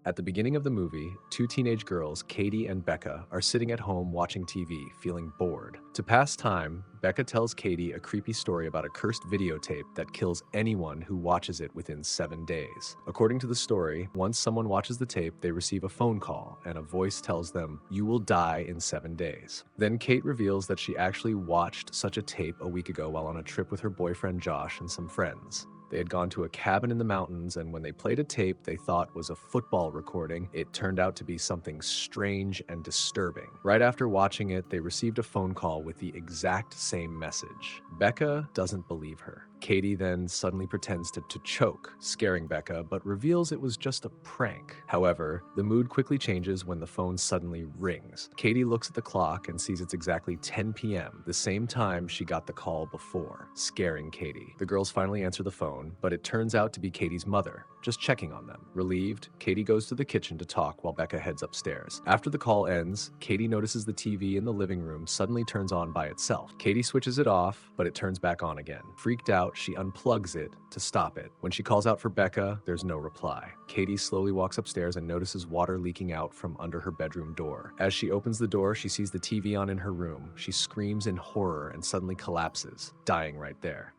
At the beginning of the movie, two teenage girls, Katie and Becca, are sitting at home watching TV, feeling bored. To pass time, Becca tells Katie a creepy story about a cursed videotape that kills anyone who watches it within 7 days. According to the story, once someone watches the tape, they receive a phone call, and a voice tells them, "You will die in 7 days." Then Kate reveals that she actually watched such a tape a week ago while on a trip with her boyfriend Josh and some friends. They had gone to a cabin in the mountains, and when they played a tape they thought was a football recording, it turned out to be something strange and disturbing. Right after watching it, they received a phone call with the exact same message. Becca doesn't believe her. Katie then suddenly pretends to choke, scaring Becca, but reveals it was just a prank. However, the mood quickly changes when the phone suddenly rings. Katie looks at the clock and sees it's exactly 10 p.m., the same time she got the call before, scaring Katie. The girls finally answer the phone, but it turns out to be Katie's mother, just checking on them. Relieved, Katie goes to the kitchen to talk while Becca heads upstairs. After the call ends, Katie notices the TV in the living room suddenly turns on by itself. Katie switches it off, but it turns back on again. Freaked out, she unplugs it to stop it. When she calls out for Becca, there's no reply. Katie slowly walks upstairs and notices water leaking out from under her bedroom door. As she opens the door, she sees the TV on in her room. She screams in horror and suddenly collapses, dying right there.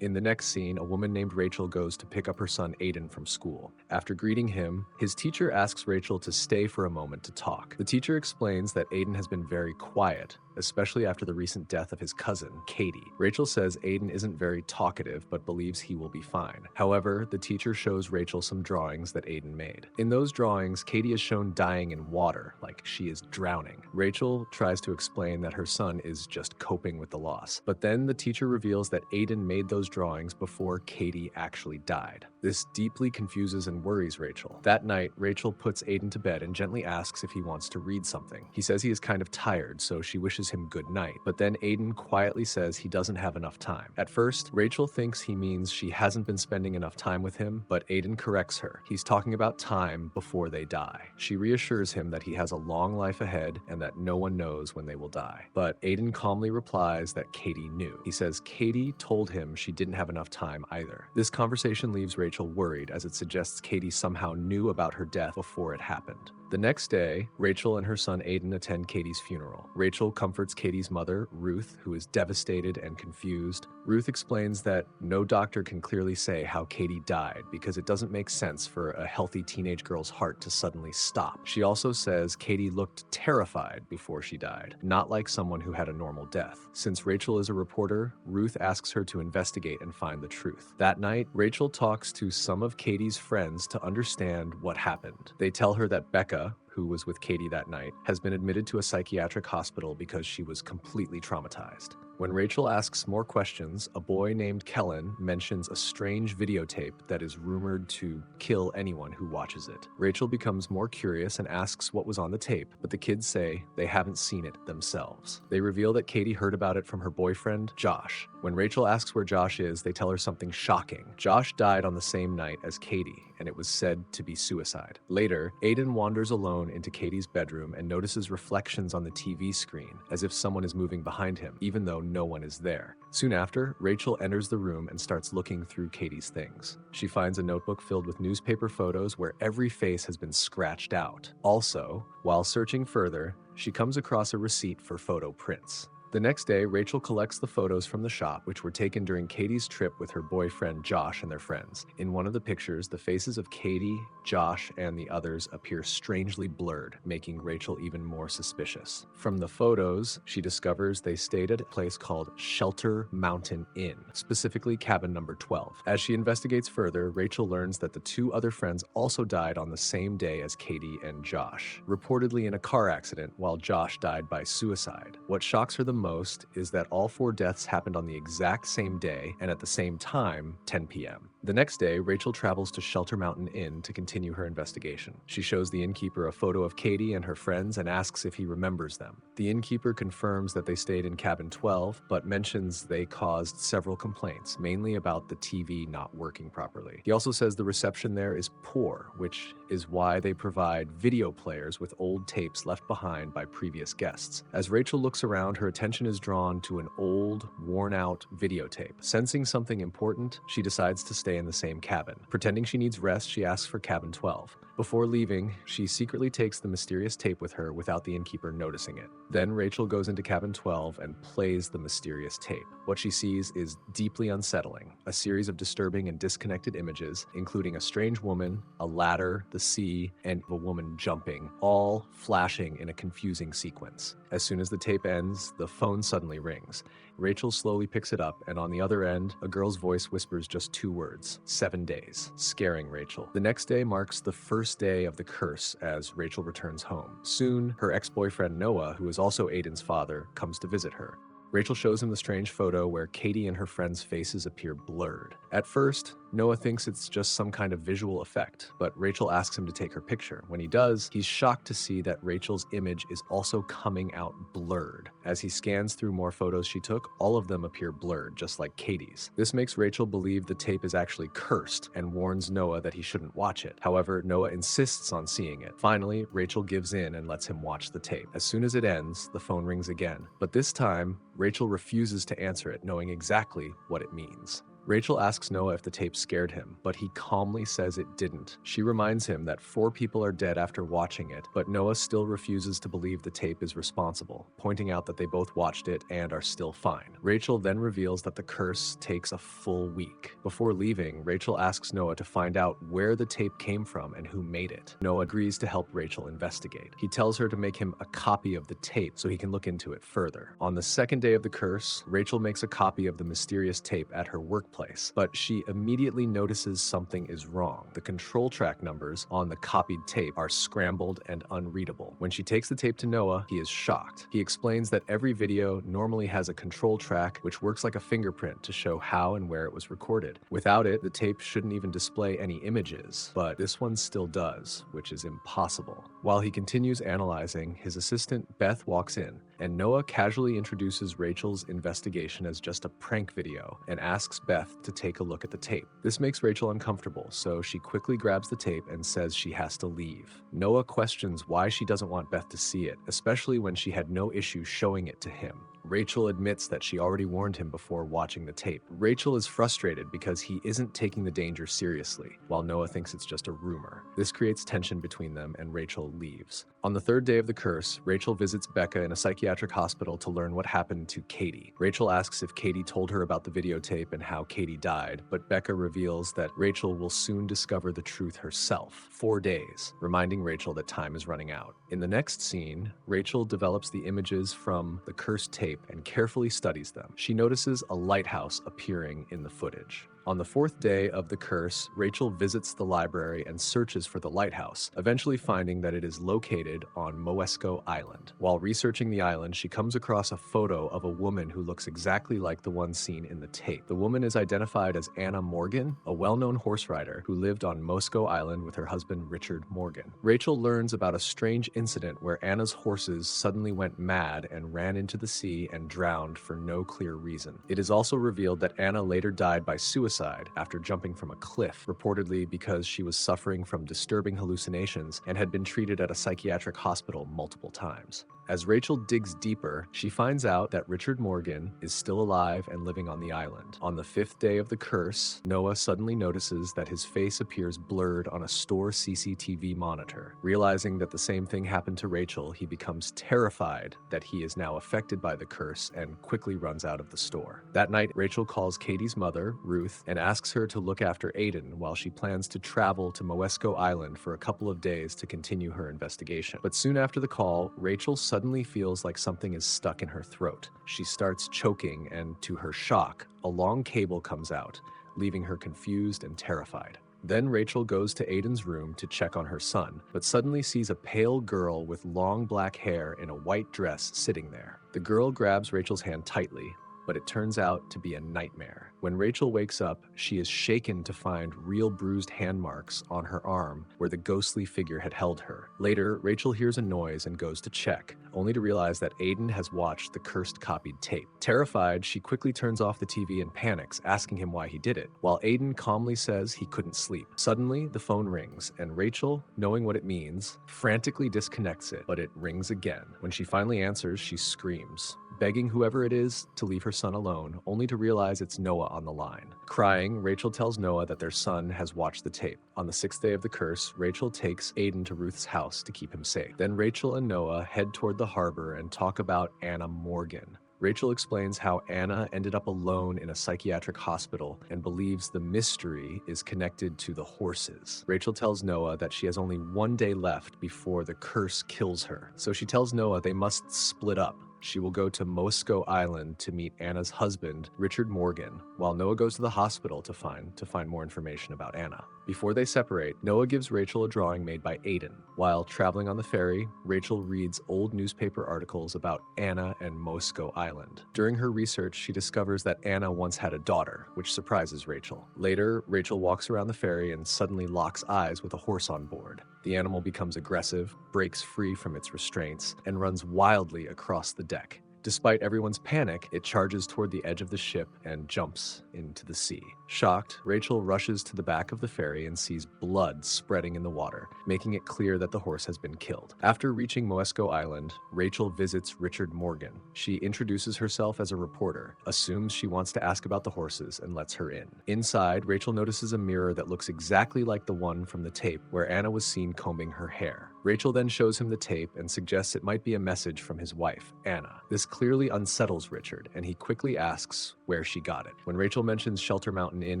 In the next scene, a woman named Rachel goes to pick up her son Aiden from school. After greeting him, his teacher asks Rachel to stay for a moment to talk. The teacher explains that Aiden has been very quiet, especially after the recent death of his cousin, Katie. Rachel says Aiden isn't very talkative, but believes he will be fine. However, the teacher shows Rachel some drawings that Aiden made. In those drawings, Katie is shown dying in water, like she is drowning. Rachel tries to explain that her son is just coping with the loss, but then the teacher reveals that Aiden made those drawings before Katie actually died. This deeply confuses and worries Rachel. That night, Rachel puts Aiden to bed and gently asks if he wants to read something. He says he is kind of tired, so she wishes him good night, but then Aiden quietly says he doesn't have enough time. At first, Rachel thinks he means she hasn't been spending enough time with him, but Aiden corrects her. He's talking about time before they die. She reassures him that he has a long life ahead and that no one knows when they will die. But Aiden calmly replies that Katie knew. He says Katie told him she didn't have enough time either. This conversation leaves Rachel worried, as it suggests Katie somehow knew about her death before it happened. The next day, Rachel and her son Aiden attend Katie's funeral. Rachel comforts Katie's mother, Ruth, who is devastated and confused. Ruth explains that no doctor can clearly say how Katie died because it doesn't make sense for a healthy teenage girl's heart to suddenly stop. She also says Katie looked terrified before she died, not like someone who had a normal death. Since Rachel is a reporter, Ruth asks her to investigate and find the truth. That night, Rachel talks to some of Katie's friends to understand what happened. They tell her that Becca, who was with Katie that night, has been admitted to a psychiatric hospital because she was completely traumatized. When Rachel asks more questions, a boy named Kellen mentions a strange videotape that is rumored to kill anyone who watches it. Rachel becomes more curious and asks what was on the tape, but the kids say they haven't seen it themselves. They reveal that Katie heard about it from her boyfriend, Josh. When Rachel asks where Josh is, they tell her something shocking. Josh died on the same night as Katie, and it was said to be suicide. Later, Aiden wanders alone into Katie's bedroom and notices reflections on the TV screen, as if someone is moving behind him, even though no one is there. Soon after, Rachel enters the room and starts looking through Katie's things. She finds a notebook filled with newspaper photos where every face has been scratched out. Also, while searching further, she comes across a receipt for photo prints. The next day, Rachel collects the photos from the shop, which were taken during Katie's trip with her boyfriend Josh and their friends. In one of the pictures, the faces of Katie, Josh, and the others appear strangely blurred, making Rachel even more suspicious. From the photos, she discovers they stayed at a place called Shelter Mountain Inn, specifically cabin number 12. As she investigates further, Rachel learns that the two other friends also died on the same day as Katie and Josh, reportedly in a car accident, while Josh died by suicide. What shocks her the most is that all 4 deaths happened on the exact same day and at the same time, 10 p.m. The next day, Rachel travels to Shelter Mountain Inn to continue her investigation. She shows the innkeeper a photo of Katie and her friends and asks if he remembers them. The innkeeper confirms that they stayed in cabin 12, but mentions they caused several complaints, mainly about the TV not working properly. He also says the reception there is poor, which is why they provide video players with old tapes left behind by previous guests. As Rachel looks around, her attention is drawn to an old, worn-out videotape. Sensing something important, she decides to stay in the same cabin. Pretending she needs rest, she asks for cabin 12. Before leaving, she secretly takes the mysterious tape with her without the innkeeper noticing it. Then Rachel goes into cabin 12 and plays the mysterious tape. What she sees is deeply unsettling, a series of disturbing and disconnected images, including a strange woman, a ladder, the sea, and a woman jumping, all flashing in a confusing sequence. As soon as the tape ends, the phone suddenly rings. Rachel slowly picks it up, and on the other end, a girl's voice whispers just 2 words, 7 days, scaring Rachel. The next day marks the first day of the curse as Rachel returns home. Soon, her ex-boyfriend Noah, who is also Aiden's father, comes to visit her. Rachel shows him the strange photo where Katie and her friends' faces appear blurred. At first, Noah thinks it's just some kind of visual effect, but Rachel asks him to take her picture. When he does, he's shocked to see that Rachel's image is also coming out blurred. As he scans through more photos she took, all of them appear blurred, just like Katie's. This makes Rachel believe the tape is actually cursed and warns Noah that he shouldn't watch it. However, Noah insists on seeing it. Finally, Rachel gives in and lets him watch the tape. As soon as it ends, the phone rings again, but this time, Rachel refuses to answer it, knowing exactly what it means. Rachel asks Noah if the tape scared him, but he calmly says it didn't. She reminds him that 4 people are dead after watching it, but Noah still refuses to believe the tape is responsible, pointing out that they both watched it and are still fine. Rachel then reveals that the curse takes a full week. Before leaving, Rachel asks Noah to find out where the tape came from and who made it. Noah agrees to help Rachel investigate. He tells her to make him a copy of the tape so he can look into it further. On the second day of the curse, Rachel makes a copy of the mysterious tape at her workplace, but she immediately notices something is wrong. The control track numbers on the copied tape are scrambled and unreadable. When she takes the tape to Noah, he is shocked. He explains that every video normally has a control track which works like a fingerprint to show how and where it was recorded. Without it, the tape shouldn't even display any images, but this one still does, which is impossible. While he continues analyzing, his assistant Beth walks in, and Noah casually introduces Rachel's investigation as just a prank video and asks Beth to take a look at the tape. This makes Rachel uncomfortable, so she quickly grabs the tape and says she has to leave. Noah questions why she doesn't want Beth to see it, especially when she had no issue showing it to him. Rachel admits that she already warned him before watching the tape. Rachel is frustrated because he isn't taking the danger seriously, while Noah thinks it's just a rumor. This creates tension between them, and Rachel leaves. On the third day of the curse, Rachel visits Becca in a psychiatric hospital to learn what happened to Katie. Rachel asks if Katie told her about the videotape and how Katie died, but Becca reveals that Rachel will soon discover the truth herself. 4 days, reminding Rachel that time is running out. In the next scene, Rachel develops the images from the cursed tape and carefully studies them. She notices a lighthouse appearing in the footage. On the 4th day of the curse, Rachel visits the library and searches for the lighthouse, eventually finding that it is located on Moesco Island. While researching the island, she comes across a photo of a woman who looks exactly like the one seen in the tape. The woman is identified as Samara Morgan, a well-known horse rider who lived on Moesco Island with her husband Richard Morgan. Rachel learns about a strange incident where Anna's horses suddenly went mad and ran into the sea and drowned for no clear reason. It is also revealed that Anna later died by suicide after jumping from a cliff, reportedly because she was suffering from disturbing hallucinations and had been treated at a psychiatric hospital multiple times. As Rachel digs deeper, she finds out that Richard Morgan is still alive and living on the island. On the 5th day of the curse, Noah suddenly notices that his face appears blurred on a store CCTV monitor. Realizing that the same thing happened to Rachel, he becomes terrified that he is now affected by the curse and quickly runs out of the store. That night, Rachel calls Katie's mother, Ruth, and asks her to look after Aiden while she plans to travel to Moesco Island for a couple of days to continue her investigation. But soon after the call, Rachel suddenly feels like something is stuck in her throat. She starts choking, and to her shock, a long cable comes out, leaving her confused and terrified. Then Rachel goes to Aiden's room to check on her son, but suddenly sees a pale girl with long black hair in a white dress sitting there. The girl grabs Rachel's hand tightly, but it turns out to be a nightmare. When Rachel wakes up, she is shaken to find real bruised hand marks on her arm where the ghostly figure had held her. Later, Rachel hears a noise and goes to check, only to realize that Aiden has watched the cursed copied tape. Terrified, she quickly turns off the TV and panics, asking him why he did it, while Aiden calmly says he couldn't sleep. Suddenly, the phone rings, and Rachel, knowing what it means, frantically disconnects it, but it rings again. When she finally answers, she screams. begging whoever it is to leave her son alone, only to realize it's Noah on the line. Crying, Rachel tells Noah that their son has watched the tape. On the 6th day of the curse, Rachel takes Aiden to Ruth's house to keep him safe. Then Rachel and Noah head toward the harbor and talk about Anna Morgan. Rachel explains how Anna ended up alone in a psychiatric hospital and believes the mystery is connected to the horses. Rachel tells Noah that she has only 1 day left before the curse kills her, so she tells Noah they must split up. She will go to Moscow Island to meet Anna's husband, Richard Morgan, while Noah goes to the hospital to find more information about Anna. Before they separate, Noah gives Rachel a drawing made by Aiden. While traveling on the ferry, Rachel reads old newspaper articles about Anna and Moscow Island. During her research, she discovers that Anna once had a daughter, which surprises Rachel. Later, Rachel walks around the ferry and suddenly locks eyes with a horse on board. The animal becomes aggressive, breaks free from its restraints, and runs wildly across the deck. Despite everyone's panic, it charges toward the edge of the ship and jumps into the sea. Shocked, Rachel rushes to the back of the ferry and sees blood spreading in the water, making it clear that the horse has been killed. After reaching Moscow Island, Rachel visits Richard Morgan. She introduces herself as a reporter, assumes she wants to ask about the horses, and lets her in. Inside, Rachel notices a mirror that looks exactly like the one from the tape where Anna was seen combing her hair. Rachel then shows him the tape and suggests it might be a message from his wife, Anna. This clearly unsettles Richard, and he quickly asks where she got it. When Rachel mentions Shelter Mountain Inn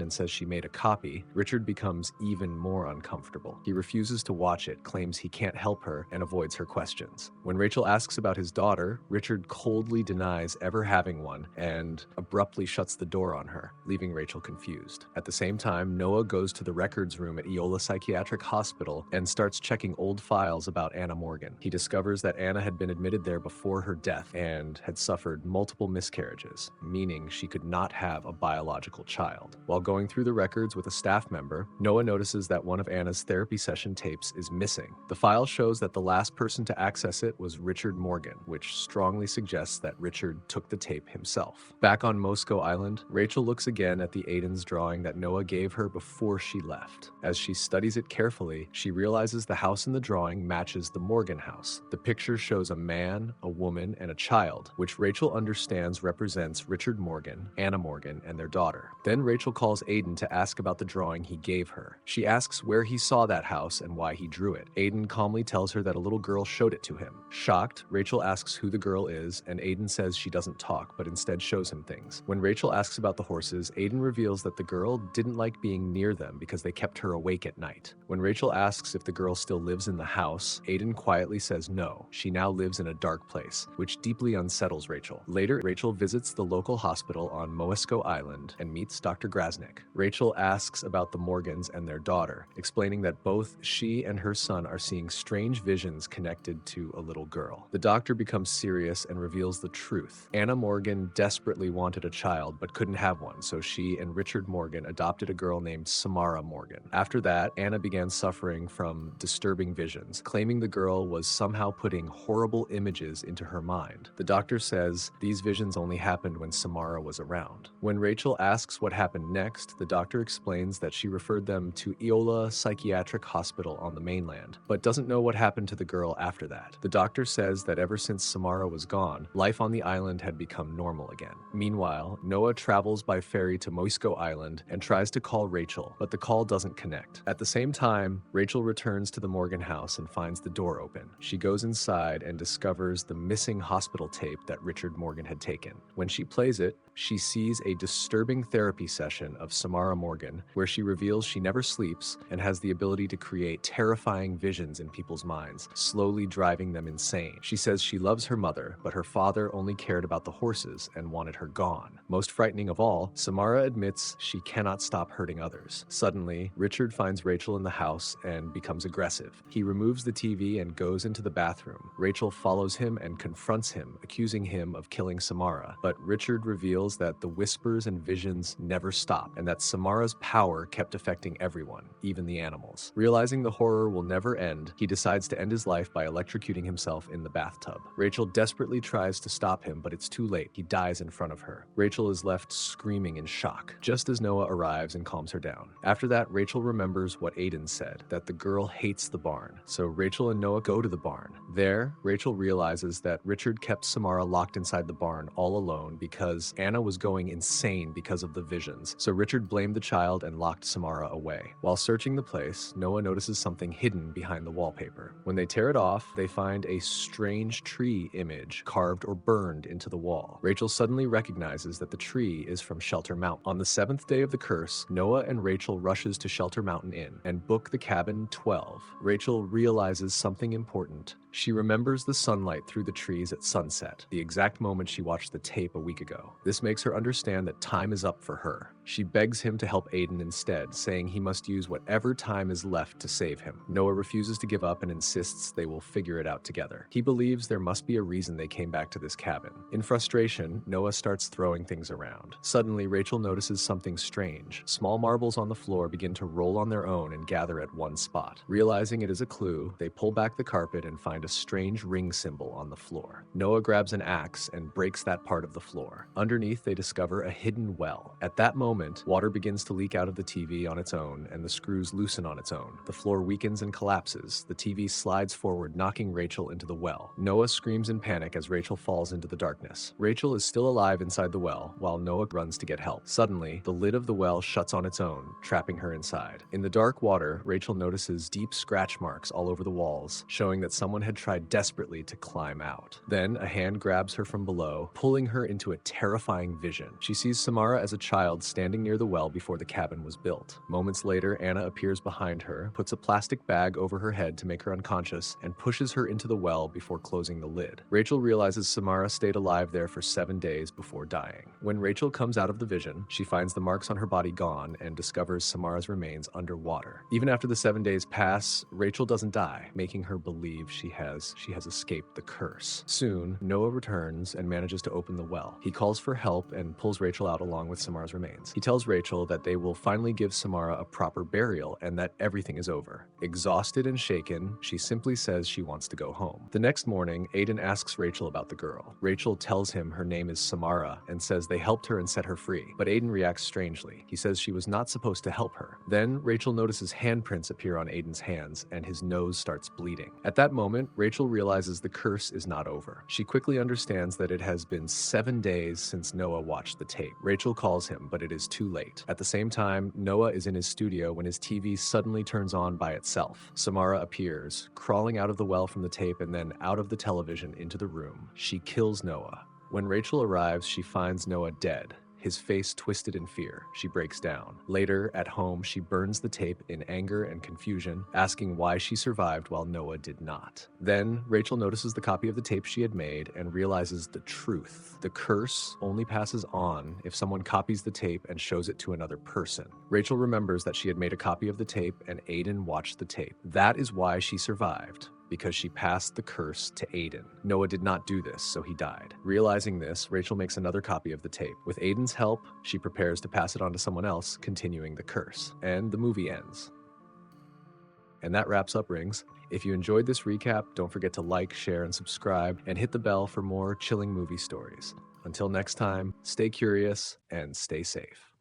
and says she made a copy, Richard becomes even more uncomfortable. He refuses to watch it, claims he can't help her, and avoids her questions. When Rachel asks about his daughter, Richard coldly denies ever having one and abruptly shuts the door on her, leaving Rachel confused. At the same time, Noah goes to the records room at Eola Psychiatric Hospital and starts checking old files about Anna Morgan. He discovers that Anna had been admitted there before her death and had suffered multiple miscarriages, meaning she could not have a biological child. While going through the records with a staff member, Noah notices that one of Anna's therapy session tapes is missing. The file shows that the last person to access it was Richard Morgan, which strongly suggests that Richard took the tape himself. Back on Moscow Island, Rachel looks again at the Aiden's drawing that Noah gave her before she left. As she studies it carefully, she realizes the house in the drawing matches the Morgan house. The picture shows a man, a woman, and a child, which Rachel understands represents Richard Morgan, Anna Morgan, and their daughter. Then Rachel calls Aiden to ask about the drawing he gave her. She asks where he saw that house and why he drew it. Aiden calmly tells her that a little girl showed it to him. Shocked, Rachel asks who the girl is, and Aiden says she doesn't talk, but instead shows him things. When Rachel asks about the horses, Aiden reveals that the girl didn't like being near them because they kept her awake at night. When Rachel asks if the girl still lives in the house, Aiden quietly says no. She now lives in a dark place, which deeply unsettles Rachel. Later, Rachel visits the local hospital on Moscow Island and meets Dr. Grasnick. Rachel asks about the Morgans and their daughter, explaining that both she and her son are seeing strange visions connected to a little girl. The doctor becomes serious and reveals the truth. Anna Morgan desperately wanted a child but couldn't have one, so she and Richard Morgan adopted a girl named Samara Morgan. After that, Anna began suffering from disturbing visions, claiming the girl was somehow putting horrible images into her mind. The doctor says these visions only happened when Samara was around. When Rachel asks what happened next, the doctor explains that she referred them to Eola Psychiatric Hospital on the mainland, but doesn't know what happened to the girl after that. The doctor says that ever since Samara was gone, life on the island had become normal again. Meanwhile, Noah travels by ferry to Moscow Island and tries to call Rachel, but the call doesn't connect. At the same time, Rachel returns to the Morgan house and finds the door open. She goes inside and discovers the missing hospital tape that Richard Morgan had taken. When she plays it, she sees a disturbing therapy session of Samara Morgan, where she reveals she never sleeps and has the ability to create terrifying visions in people's minds, slowly driving them insane. She says she loves her mother, but her father only cared about the horses and wanted her gone. Most frightening of all, Samara admits she cannot stop hurting others. Suddenly, Richard finds Rachel in the house and becomes aggressive. He removes the TV and goes into the bathroom. Rachel follows him and confronts him, accusing him of killing Samara, but Richard reveals that the whispers and visions never stop, and that Samara's power kept affecting everyone, even the animals. Realizing the horror will never end, he decides to end his life by electrocuting himself in the bathtub. Rachel desperately tries to stop him, but it's too late. He dies in front of her. Rachel is left screaming in shock, just as Noah arrives and calms her down. After that, Rachel remembers what Aiden said, that the girl hates the barn, so so Rachel and Noah go to the barn. There, Rachel realizes that Richard kept Samara locked inside the barn all alone because Anna was going insane because of the visions, so Richard blamed the child and locked Samara away. While searching the place, Noah notices something hidden behind the wallpaper. When they tear it off, they find a strange tree image carved or burned into the wall. Rachel suddenly recognizes that the tree is from Shelter Mountain. On the 7th day of the curse, Noah and Rachel rushes to Shelter Mountain Inn and book the cabin 12. Rachel realizes something important. She remembers the sunlight through the trees at sunset, the exact moment she watched the tape a week ago. This makes her understand that time is up for her. She begs him to help Aiden instead, saying he must use whatever time is left to save him. Noah refuses to give up and insists they will figure it out together. He believes there must be a reason they came back to this cabin. In frustration, Noah starts throwing things around. Suddenly, Rachel notices something strange. Small marbles on the floor begin to roll on their own and gather at one spot. Realizing it is a clue, they pull back the carpet and find a strange ring symbol on the floor. Noah grabs an axe and breaks that part of the floor. Underneath, they discover a hidden well. At that moment, water begins to leak out of the TV on its own, and the screws loosen on its own. The floor weakens and collapses. The TV slides forward, knocking Rachel into the well. Noah screams in panic as Rachel falls into the darkness. Rachel is still alive inside the well, while Noah runs to get help. Suddenly, the lid of the well shuts on its own, trapping her inside. In the dark water, Rachel notices deep scratch marks all over the walls, showing that someone had tried desperately to climb out. Then, a hand grabs her from below, pulling her into a terrifying vision. She sees Samara as a child standing near the well before the cabin was built. Moments later, Anna appears behind her, puts a plastic bag over her head to make her unconscious, and pushes her into the well before closing the lid. Rachel realizes Samara stayed alive there for 7 days before dying. When Rachel comes out of the vision, she finds the marks on her body gone and discovers Samara's remains underwater. Even after the 7 days pass, Rachel doesn't die, making her believe she has escaped the curse. Soon, Noah returns and manages to open the well. He calls for help and pulls Rachel out along with Samara's remains. He tells Rachel that they will finally give Samara a proper burial and that everything is over. Exhausted and shaken, she simply says she wants to go home. The next morning, Aiden asks Rachel about the girl. Rachel tells him her name is Samara and says they helped her and set her free, but Aiden reacts strangely. He says she was not supposed to help her. Then, Rachel notices handprints appear on Aiden's hands and his nose starts bleeding. At that moment, Rachel realizes the curse is not over. She quickly understands that it has been 7 days since Noah watched the tape. Rachel calls him, but it is too late. At the same time, Noah is in his studio when his TV suddenly turns on by itself. Samara appears, crawling out of the well from the tape and then out of the television into the room. She kills Noah. When Rachel arrives, she finds Noah dead, his face twisted in fear. She breaks down. Later, at home, she burns the tape in anger and confusion, asking why she survived while Noah did not. Then, Rachel notices the copy of the tape she had made and realizes the truth. The curse only passes on if someone copies the tape and shows it to another person. Rachel remembers that she had made a copy of the tape and Aiden watched the tape. That is why she survived, because she passed the curse to Aiden. Noah did not do this, so he died. Realizing this, Rachel makes another copy of the tape. With Aiden's help, she prepares to pass it on to someone else, continuing the curse. And the movie ends. And that wraps up Rings. If you enjoyed this recap, don't forget to like, share, and subscribe, and hit the bell for more chilling movie stories. Until next time, stay curious and stay safe.